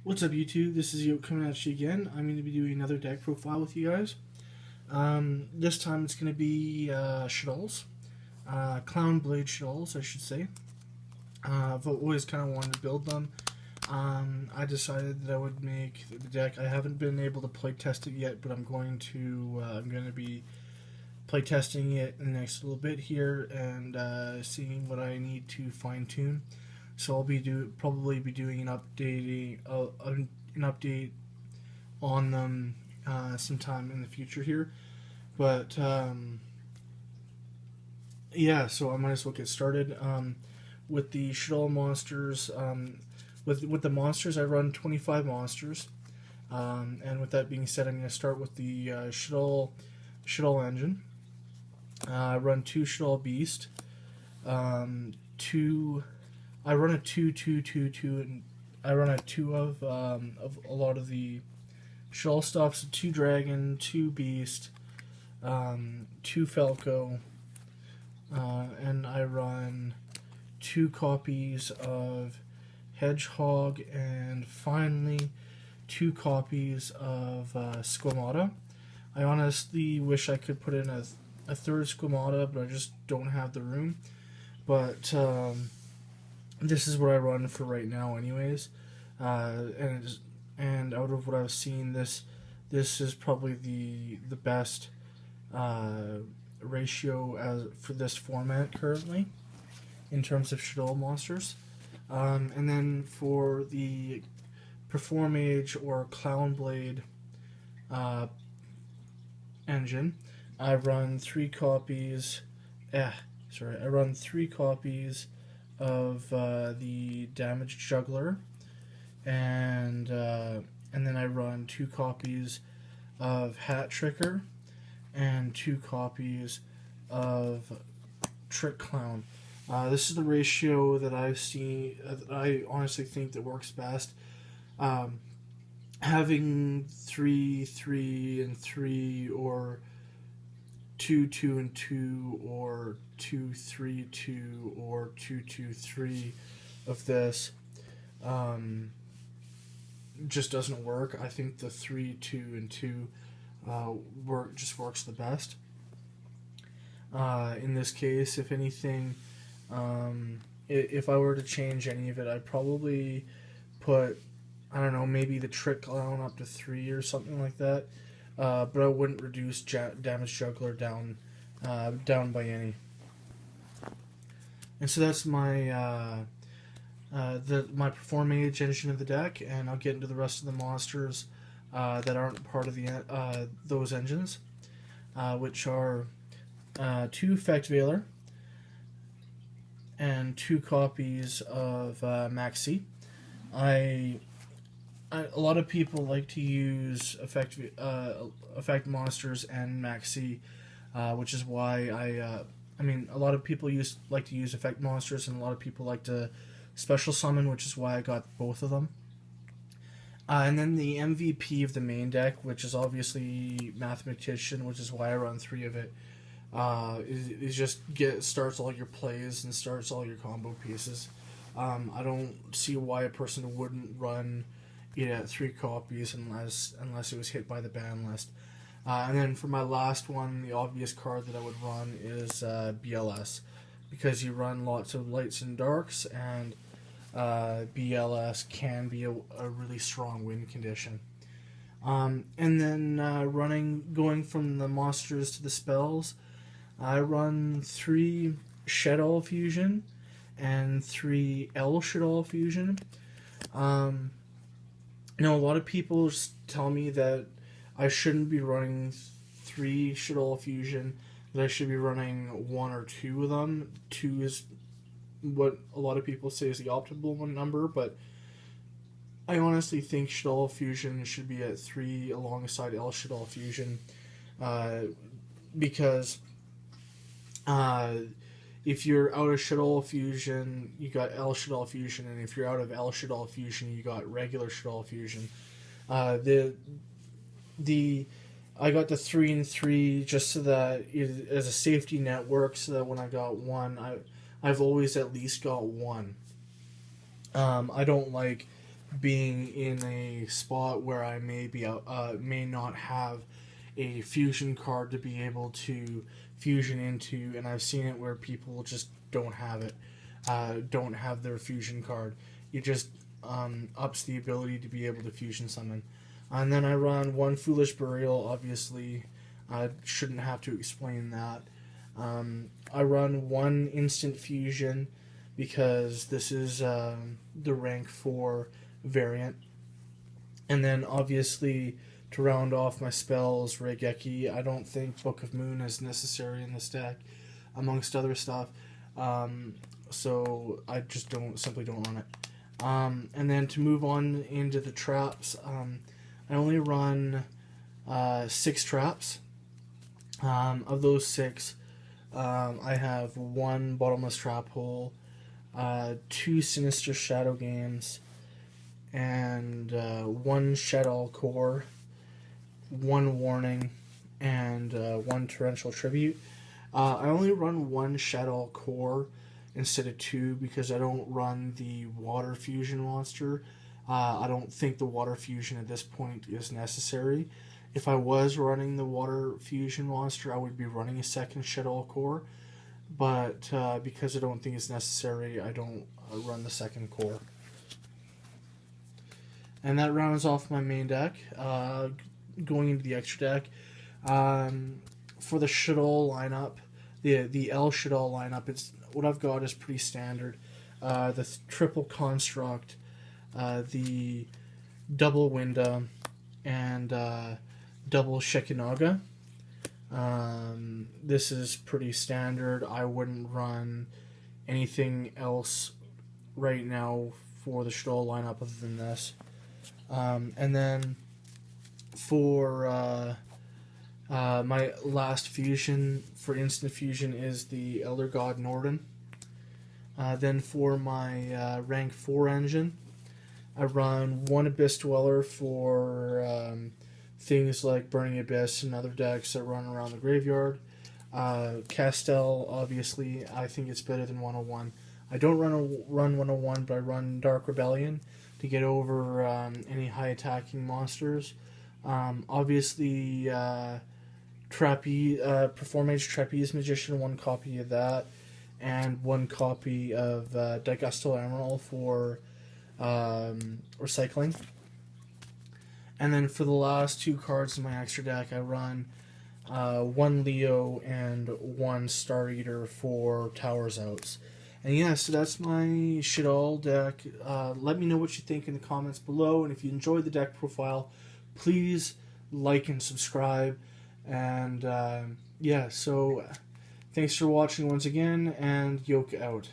What's up, YouTube? This is Yoke coming at you again. I'm going to be doing another deck profile with you guys. This time it's going to be Shaddolls. Clownblade Shaddoll, I should say. I've always kind of wanted to build them. I decided that I would make the deck. I haven't been able to play test it yet, but I'm going to be play testing it in the next little bit here and seeing what I need to fine tune. So I'll be probably be doing an update on them sometime in the future here. But yeah, so I might as well get started with the Shaddolls monsters. With the monsters, I run 25 monsters, and with that being said, I'm going to start with the Shaddolls engine. I run 2 Shaddolls Beast, two. I run a 2-2-2-2, and I run a 2 of a lot of the Shaddolls stuff. So 2 Dragon, 2 Beast, 2 Falco, and I run 2 copies of Hedgehog, and finally 2 copies of Squamata. I honestly wish I could put in a third Squamata, but I just don't have the room. But this is what I run for right now, anyways. And out of what I've seen, this is probably the best ratio as for this format currently in terms of Shaddolls monsters. And then for the Performage or Clownblade engine, I run 3 copies. I run 3 copies of the Damage Juggler, and then I run 2 copies of Hat Tricker and 2 copies of Trick Clown. This is the ratio that I've seen. I honestly think that works best. Having 3, 3, and 3, or 2, 2, and 2, or 2, 3, 2, or 2, 2, 3 of this just doesn't work. I think the 3, 2, and 2 works the best. In this case, if anything, if I were to change any of it, I'd probably put, I don't know, maybe the Trick Clown up to 3 or something like that. But I wouldn't reduce Damage Juggler down by any. And so that's my my Performage engine of the deck, and I'll get into the rest of the monsters that aren't part of the those engines, which are 2 Effect Veiler and 2 copies of Maxi. A lot of people like to use effect monsters and Maxi, which is why a lot of people like to use effect monsters, and a lot of people like to special summon, which is why I got both of them. And then the MVP of the main deck, which is obviously Mathematician, which is why I run 3 of it. Is just starts all your plays and starts all your combo pieces. I don't see why a person wouldn't run it at 3 copies unless it was hit by the ban list. And then for my last one, the obvious card that I would run is BLS, because you run lots of lights and darks, and BLS can be a really strong win condition. And then going from the monsters to the spells, I run 3 Shaddolls Fusion and 3 L Shaddolls Fusion. Now, a lot of people tell me that I shouldn't be running 3 Shaddolls Fusion, that I should be running 1 or 2 of them. 2 is what a lot of people say is the optimal number, but I honestly think Shaddolls Fusion should be at 3 alongside L Shaddolls Fusion, because if you're out of Shaddolls Fusion, you got L Shaddolls Fusion, and if you're out of L Shaddolls Fusion, you got regular Shaddolls Fusion. I got the 3 and 3 just so that as a safety network, so that when I got 1, I've always at least got 1. I don't like being in a spot where I may not have a fusion card to be able to fusion into, and I've seen it where people just don't have it, don't have their fusion card. It just ups the ability to be able to fusion summon. And then I run one Foolish Burial, obviously. I shouldn't have to explain that. I run one Instant Fusion because this is the rank 4 variant. And then obviously to round off my spells, Regeki. I don't think Book of Moon is necessary in this deck, amongst other stuff. So I just simply don't run it. And then to move on into the traps, I only run 6 traps. Of those 6, I have 1 Bottomless Trap Hole, 2 Sinister Shadow Games, and 1 Shaddoll Core, 1 Warning, and 1 Torrential Tribute. I only run 1 Shaddoll Core instead of 2 because I don't run the Water Fusion monster. I don't think the Water Fusion at this point is necessary. If I was running the Water Fusion monster, I would be running a second Shaddoll Core, but because I don't think it's necessary, I don't run the second core. And that rounds off my main deck. Going into the extra deck, for the Shaddol lineup, the L Shaddol lineup, it's what I've got is pretty standard. The triple construct, the double Winda, and double Shekinaga. This is pretty standard. I wouldn't run anything else right now for the Shaddol lineup other than this. And then for my last fusion for instant fusion is the Elder God Norden. Then for my rank 4 engine, I run 1 Abyss Dweller for things like Burning Abyss and other decks that run around the graveyard. Castell, obviously, I think it's better than 101. I don't run 101, but I run Dark Rebellion to get over any high attacking monsters. Obviously, Performage Trapeze Magician, 1 copy of that, and 1 copy of Digusto Emerald for recycling. And then for the last 2 cards in my extra deck, I run 1 Leo and 1 Star Eater for Towers Outs. And yeah, so that's my Shaddol deck. Let me know what you think in the comments below, and if you enjoyed the deck profile, please like and subscribe. And yeah, so thanks for watching once again, and Yoke out.